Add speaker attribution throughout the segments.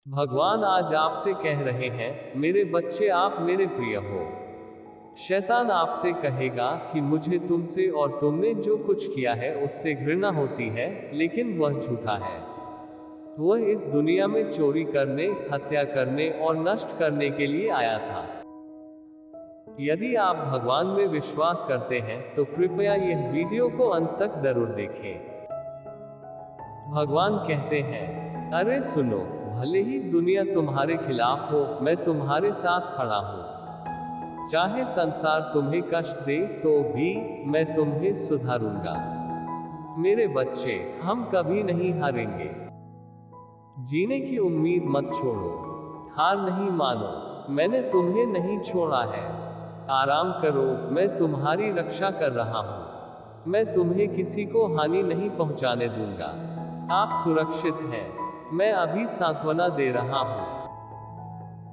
Speaker 1: भगवान आज आपसे कह रहे हैं, मेरे बच्चे आप मेरे प्रिय हो। शैतान आपसे कहेगा कि मुझे तुमसे और तुमने जो कुछ किया है उससे घृणा होती है, लेकिन वह झूठा है। वह इस दुनिया में चोरी करने, हत्या करने और नष्ट करने के लिए आया था। यदि आप भगवान में विश्वास करते हैं तो कृपया यह वीडियो को अंत तक जरूर देखें। भगवान कहते हैं, अरे सुनो, भले ही दुनिया तुम्हारे खिलाफ हो, मैं तुम्हारे साथ खड़ा हूं। चाहे संसार तुम्हें कष्ट दे तो भी मैं तुम्हें सुधारूंगा। मेरे बच्चे, हम कभी नहीं हारेंगे। जीने की उम्मीद मत छोड़ो, हार नहीं मानो, मैंने तुम्हें नहीं छोड़ा है। आराम करो, मैं तुम्हारी रक्षा कर रहा हूं। मैं तुम्हें किसी को हानि नहीं पहुंचाने दूंगा। आप सुरक्षित हैं, मैं अभी सांत्वना दे रहा हूं।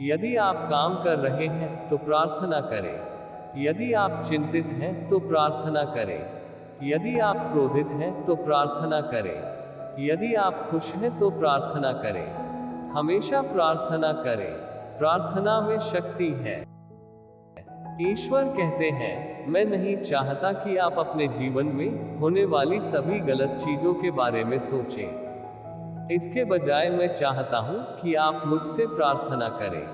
Speaker 1: यदि आप काम कर रहे हैं तो प्रार्थना करें। यदि आप चिंतित हैं तो प्रार्थना करें। यदि आप क्रोधित हैं तो प्रार्थना करें। यदि आप खुश हैं तो प्रार्थना करें। हमेशा प्रार्थना करें, प्रार्थना में शक्ति है। ईश्वर कहते हैं, मैं नहीं चाहता कि आप अपने जीवन में होने वाली सभी गलत चीजों के बारे में सोचें। इसके बजाय मैं चाहता हूं कि आप मुझसे प्रार्थना करें,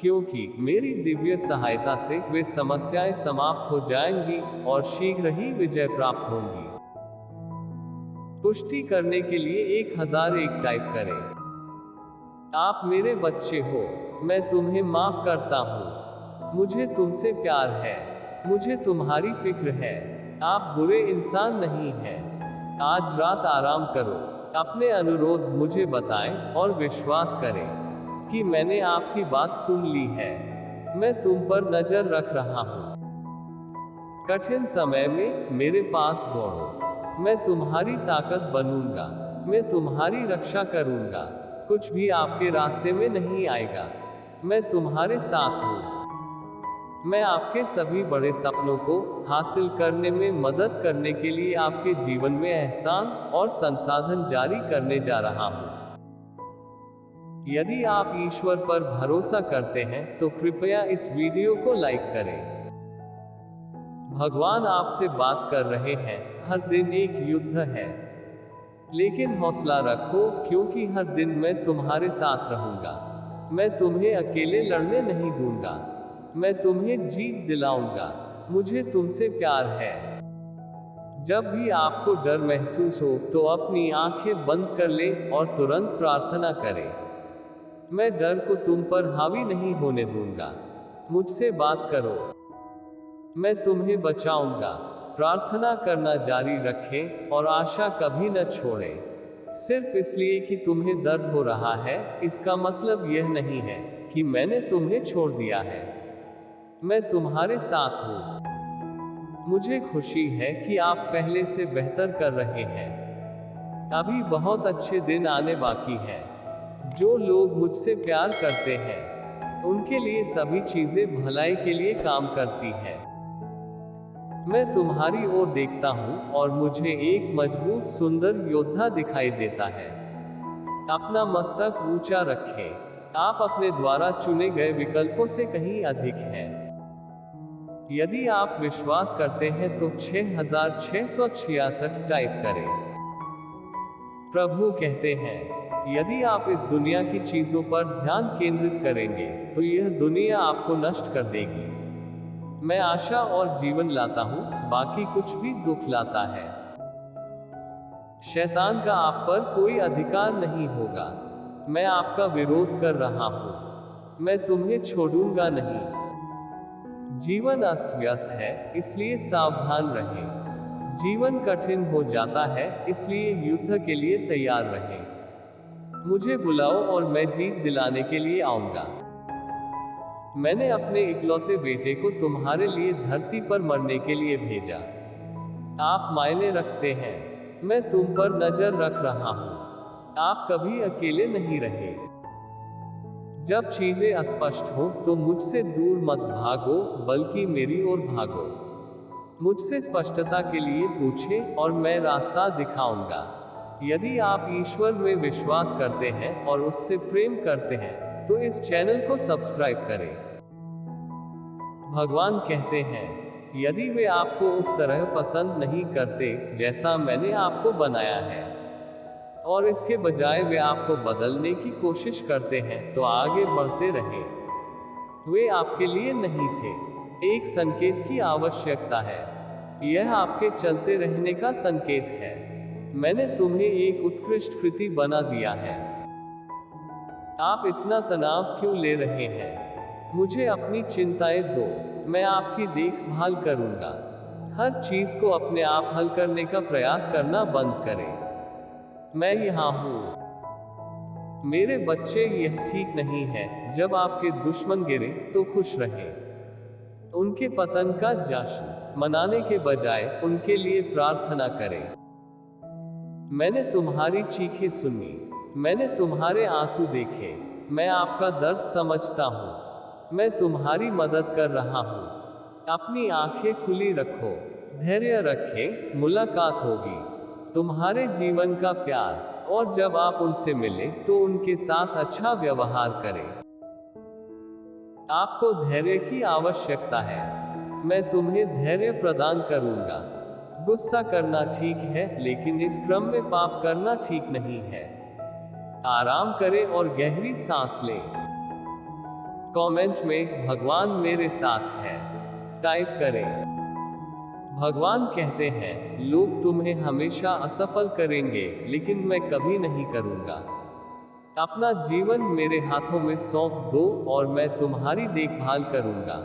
Speaker 1: क्योंकि मेरी दिव्य सहायता से वे समस्याएं समाप्त हो जाएंगी और शीघ्र ही विजय प्राप्त होंगी। पुष्टि करने के लिए 1001 टाइप करें। आप मेरे बच्चे हो, मैं तुम्हें माफ करता हूं। मुझे तुमसे प्यार है, मुझे तुम्हारी फिक्र है। आप बुरे इंसान नहीं हैं। आज रात आराम करो, अपने अनुरोध मुझे बताएं और विश्वास करें कि मैंने आपकी बात सुन ली है। मैं तुम पर नजर रख रहा हूं। कठिन समय में मेरे पास दौड़ो, मैं तुम्हारी ताकत बनूंगा। मैं तुम्हारी रक्षा करूंगा, कुछ भी आपके रास्ते में नहीं आएगा। मैं तुम्हारे साथ हूं। मैं आपके सभी बड़े सपनों को हासिल करने में मदद करने के लिए आपके जीवन में एहसान और संसाधन जारी करने जा रहा हूं। यदि आप ईश्वर पर भरोसा करते हैं तो कृपया इस वीडियो को लाइक करें। भगवान आपसे बात कर रहे हैं, हर दिन एक युद्ध है, लेकिन हौसला रखो, क्योंकि हर दिन मैं तुम्हारे साथ रहूंगा। मैं तुम्हें अकेले लड़ने नहीं दूंगा, मैं तुम्हें जीत दिलाऊंगा। मुझे तुमसे प्यार है। जब भी आपको डर महसूस हो तो अपनी आंखें बंद कर लें और तुरंत प्रार्थना करें, मैं डर को तुम पर हावी नहीं होने दूंगा। मुझसे बात करो, मैं तुम्हें बचाऊंगा। प्रार्थना करना जारी रखें और आशा कभी न छोड़ें। सिर्फ इसलिए कि तुम्हें दर्द हो रहा है, इसका मतलब यह नहीं है कि मैंने तुम्हें छोड़ दिया है। मैं तुम्हारे साथ हूं। मुझे खुशी है कि आप पहले से बेहतर कर रहे हैं। अभी बहुत अच्छे दिन आने बाकी हैं। जो लोग मुझसे प्यार करते हैं, उनके लिए सभी चीजें भलाई के लिए काम करती हैं। मैं तुम्हारी ओर देखता हूं और मुझे एक मजबूत सुंदर योद्धा दिखाई देता है। अपना मस्तक ऊंचा रखें। आप अपने द्वारा चुने गए विकल्पों से कहीं अधिक हैं। यदि आप विश्वास करते हैं तो 6666 टाइप करें। प्रभु कहते हैं, यदि आप इस दुनिया की चीजों पर ध्यान केंद्रित करेंगे तो यह दुनिया आपको नष्ट कर देगी। मैं आशा और जीवन लाता हूं, बाकी कुछ भी दुख लाता है। शैतान का आप पर कोई अधिकार नहीं होगा। मैं आपका विरोध कर रहा हूं। मैं तुम्हें छोड़ूंगा नहीं। जीवन अस्त व्यस्त है, इसलिए सावधान रहें। जीवन कठिन हो जाता है, इसलिए युद्ध के लिए तैयार रहें। मुझे बुलाओ और मैं जीत दिलाने के लिए आऊंगा। मैंने अपने इकलौते बेटे को तुम्हारे लिए धरती पर मरने के लिए भेजा। आप मायने रखते हैं। मैं तुम पर नजर रख रहा हूं। आप कभी अकेले नहीं रहे। जब चीजें अस्पष्ट हो तो मुझसे दूर मत भागो, बल्कि मेरी ओर भागो। मुझसे स्पष्टता के लिए पूछें और मैं रास्ता दिखाऊंगा। यदि आप ईश्वर में विश्वास करते हैं और उससे प्रेम करते हैं तो इस चैनल को सब्सक्राइब करें। भगवान कहते हैं, यदि वे आपको उस तरह पसंद नहीं करते जैसा मैंने आपको बनाया है, और इसके बजाय वे आपको बदलने की कोशिश करते हैं, तो आगे बढ़ते रहें। वे आपके लिए नहीं थे। एक संकेत की आवश्यकता है। यह आपके चलते रहने का संकेत है। मैंने तुम्हें एक उत्कृष्ट कृति बना दिया है। आप इतना तनाव क्यों ले रहे हैं? मुझे अपनी चिंताएं दो, मैं आपकी देखभाल करूंगा। हर चीज को अपने आप हल करने का प्रयास करना बंद करें। मैं यहाँ हूँ। मेरे बच्चे, यह ठीक नहीं है जब आपके दुश्मन गिरे तो खुश रहें। उनके पतन का जश्न मनाने के बजाय उनके लिए प्रार्थना करें। मैंने तुम्हारी चीखें सुनी, मैंने तुम्हारे आंसू देखे, मैं आपका दर्द समझता हूँ। मैं तुम्हारी मदद कर रहा हूँ। अपनी आंखें खुली रखो, धैर्य रखें, मुलाकात होगी। तुम्हारे जीवन का प्यार, और जब आप उनसे मिले तो उनके साथ अच्छा व्यवहार करें। आपको धैर्य की आवश्यकता है। मैं तुम्हें धैर्य प्रदान करूंगा। गुस्सा करना ठीक है, लेकिन इस क्रम में पाप करना ठीक नहीं है। आराम करें और गहरी सांस लें। कमेंट में भगवान मेरे साथ है टाइप करें। भगवान कहते हैं, लोग तुम्हें हमेशा असफल करेंगे, लेकिन मैं कभी नहीं करूंगा। अपना जीवन मेरे हाथों में सौंप दो और मैं तुम्हारी देखभाल करूंगा।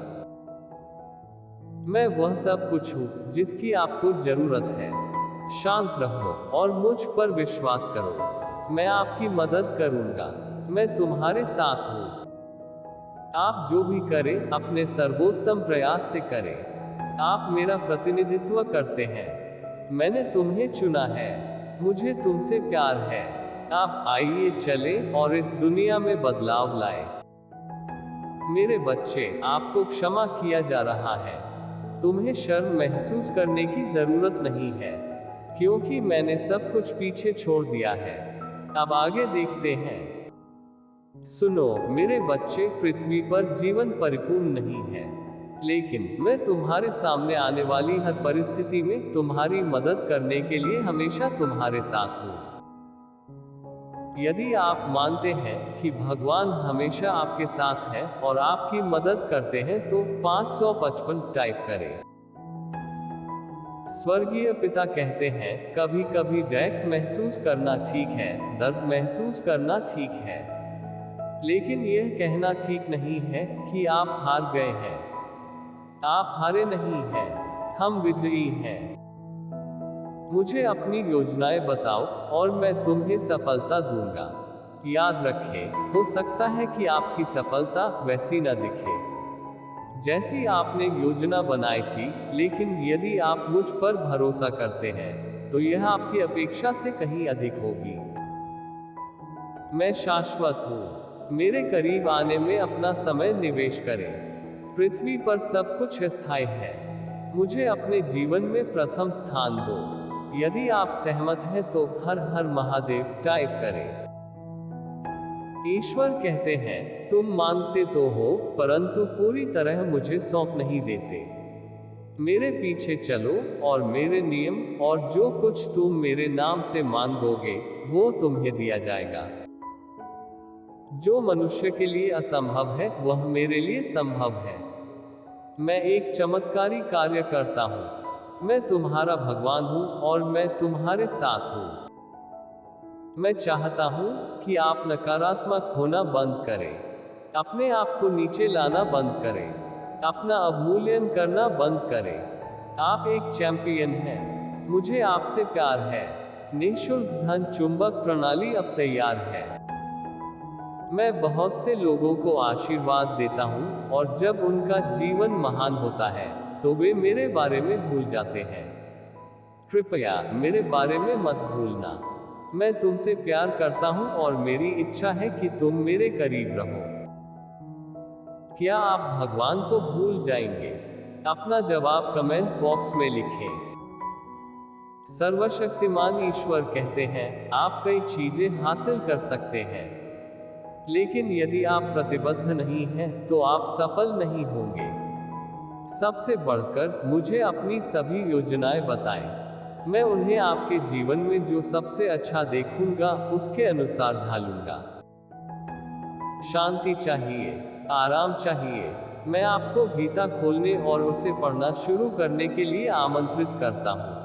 Speaker 1: मैं वह सब कुछ हूँ जिसकी आपको जरूरत है। शांत रहो और मुझ पर विश्वास करो। मैं आपकी मदद करूंगा। मैं तुम्हारे साथ हूँ। आप जो भी करें अपने सर्वोत्तम प्रयास से करें। आप मेरा प्रतिनिधित्व करते हैं। मैंने तुम्हें चुना है। मुझे तुमसे प्यार है। आप आइए चलें और इस दुनिया में बदलाव लाएं। मेरे बच्चे, आपको क्षमा किया जा रहा है। तुम्हें शर्म महसूस करने की जरूरत नहीं है, क्योंकि मैंने सब कुछ पीछे छोड़ दिया है। अब आगे देखते हैं। सुनो मेरे बच्चे, पृथ्वी पर जीवन परिपूर्ण नहीं है, लेकिन मैं तुम्हारे सामने आने वाली हर परिस्थिति में तुम्हारी मदद करने के लिए हमेशा तुम्हारे साथ हूँ। यदि आप मानते हैं कि भगवान हमेशा आपके साथ है और आपकी मदद करते हैं तो 555 टाइप करें। स्वर्गीय पिता कहते हैं, कभी कभी डैक महसूस करना ठीक है, दर्द महसूस करना ठीक है, लेकिन यह कहना ठीक नहीं है कि आप हार गए हैं। आप हारे नहीं हैं, हम विजयी हैं। मुझे अपनी योजनाएं बताओ और मैं तुम्हें सफलता दूंगा। याद रखें, हो सकता है कि आपकी सफलता वैसी न दिखे जैसी आपने योजना बनाई थी, लेकिन यदि आप मुझ पर भरोसा करते हैं तो यह आपकी अपेक्षा से कहीं अधिक होगी। मैं शाश्वत हूँ। मेरे करीब आने में अपना समय निवेश करें। पृथ्वी पर सब कुछ अस्थायी है। मुझे अपने जीवन में प्रथम स्थान दो। यदि आप सहमत हैं तो हर हर महादेव टाइप करें। ईश्वर कहते हैं, तुम मांगते तो हो परंतु पूरी तरह मुझे सौंप नहीं देते। मेरे पीछे चलो और मेरे नियम, और जो कुछ तुम मेरे नाम से मांगोगे वो तुम्हें दिया जाएगा। जो मनुष्य के लिए असंभव है वह मेरे लिए संभव है। मैं एक चमत्कारी कार्य करता हूँ। मैं तुम्हारा भगवान हूँ और मैं तुम्हारे साथ हूँ। मैं चाहता हूँ कि आप नकारात्मक होना बंद करें, अपने आप को नीचे लाना बंद करें, अपना अवमूल्यन करना बंद करें। आप एक चैंपियन हैं। मुझे आपसे प्यार है। निःशुल्क धन चुंबक प्रणाली अब तैयार है। मैं बहुत से लोगों को आशीर्वाद देता हूँ और जब उनका जीवन महान होता है तो वे मेरे बारे में भूल जाते हैं। कृपया मेरे बारे में मत भूलना। मैं तुमसे प्यार करता हूं और मेरी इच्छा है कि तुम मेरे करीब रहो। क्या आप भगवान को भूल जाएंगे? अपना जवाब कमेंट बॉक्स में लिखें। सर्वशक्तिमान ईश्वर कहते हैं, आप कई चीजें हासिल कर सकते हैं, लेकिन यदि आप प्रतिबद्ध नहीं हैं, तो आप सफल नहीं होंगे। सबसे बढ़कर मुझे अपनी सभी योजनाएं बताएं। मैं उन्हें आपके जीवन में जो सबसे अच्छा देखूंगा, उसके अनुसार ढालूंगा। शांति चाहिए, आराम चाहिए। मैं आपको गीता खोलने और उसे पढ़ना शुरू करने के लिए आमंत्रित करता हूँ।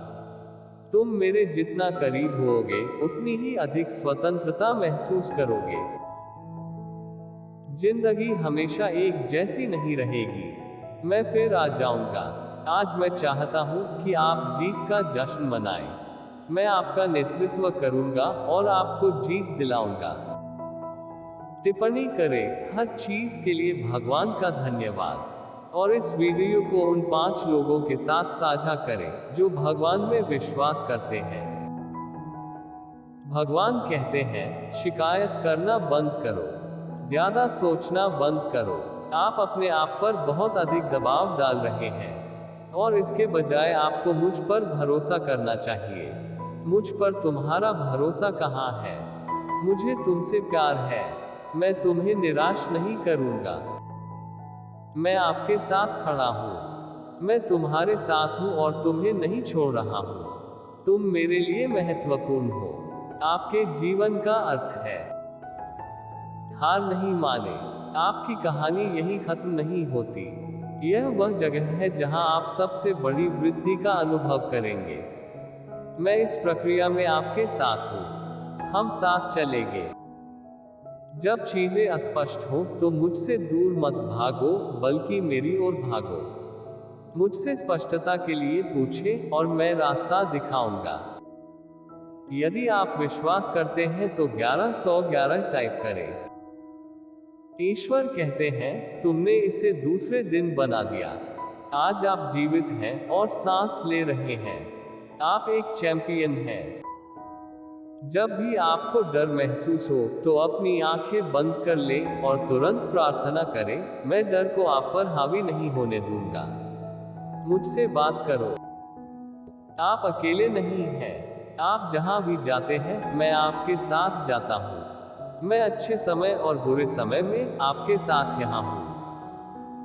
Speaker 1: तुम मेरे जितना करीब होगे, उतनी ही अधिक स्वतंत्रता महसूस करोगे। जिंदगी हमेशा एक जैसी नहीं रहेगी। मैं फिर आ जाऊंगा। आज मैं चाहता हूं कि आप जीत का जश्न मनाएं। मैं आपका नेतृत्व करूंगा और आपको जीत दिलाऊंगा। टिप्पणी करें, हर चीज के लिए भगवान का धन्यवाद। और इस वीडियो को उन 5 लोगों के साथ साझा करें जो भगवान में विश्वास करते हैं। भगवान कहते हैं, शिकायत करना बंद करो, ज्यादा सोचना बंद करो। आप अपने आप पर बहुत अधिक दबाव डाल रहे हैं, और इसके बजाय आपको मुझ पर भरोसा करना चाहिए। मुझ पर तुम्हारा भरोसा कहाँ है? मुझे तुमसे प्यार है। मैं तुम्हें निराश नहीं करूंगा। मैं आपके साथ खड़ा हूँ। मैं तुम्हारे साथ हूँ और तुम्हें नहीं छोड़ रहा हूँ। तुम मेरे लिए महत्वपूर्ण हो। आपके जीवन का अर्थ है। हार नहीं माने। आपकी कहानी यहीं खत्म नहीं होती। यह वह जगह है जहां आप सबसे बड़ी वृद्धि का अनुभव करेंगे। मैं इस प्रक्रिया में आपके साथ हूं। हम साथ चलेंगे। जब चीजें अस्पष्ट हो तो मुझसे दूर मत भागो, बल्कि मेरी ओर भागो। मुझसे स्पष्टता के लिए पूछें और मैं रास्ता दिखाऊंगा। यदि आप विश्वास करते हैं तो 1111 टाइप करें। ईश्वर कहते हैं, तुमने इसे दूसरे दिन बना दिया। आज आप जीवित हैं और सांस ले रहे हैं। आप एक चैंपियन हैं। जब भी आपको डर महसूस हो तो अपनी आंखें बंद कर लें और तुरंत प्रार्थना करें, मैं डर को आप पर हावी नहीं होने दूंगा। मुझसे बात करो। आप अकेले नहीं हैं। आप जहां भी जाते हैं, मैं आपके साथ जाता हूं। मैं अच्छे समय और बुरे समय में आपके साथ यहां हूं।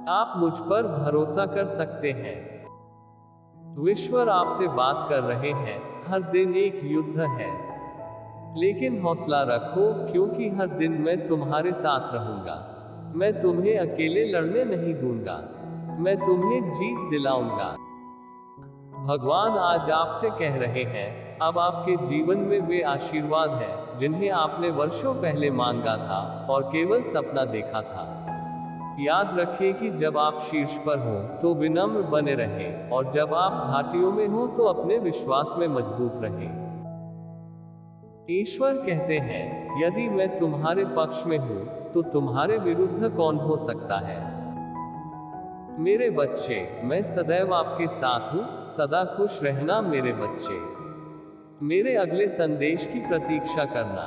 Speaker 1: आप मुझ पर भरोसा कर सकते हैं। ईश्वर आपसे बात कर रहे हैं, हर दिन एक युद्ध है। लेकिन हौसला रखो, क्योंकि हर दिन मैं तुम्हारे साथ रहूंगा। मैं तुम्हें अकेले लड़ने नहीं दूंगा। मैं तुम्हें जीत दिलाऊंगा। भगवान आज आपसे कह रहे हैं, अब आपके जीवन में वे आशीर्वाद हैं जिन्हें आपने वर्षों पहले मांगा था और केवल सपना देखा था। याद रखें कि जब आप शीर्ष पर हो तो विनम्र बने रहें, और जब आप घाटियों में हो तो अपने विश्वास में मजबूत रहें। ईश्वर कहते हैं, यदि मैं तुम्हारे पक्ष में हूं तो तुम्हारे विरुद्ध कौन हो सकता है? मेरे बच्चे, मैं सदैव आपके साथ हूं। सदा खुश रहना मेरे बच्चे। मेरे अगले संदेश की प्रतीक्षा करना।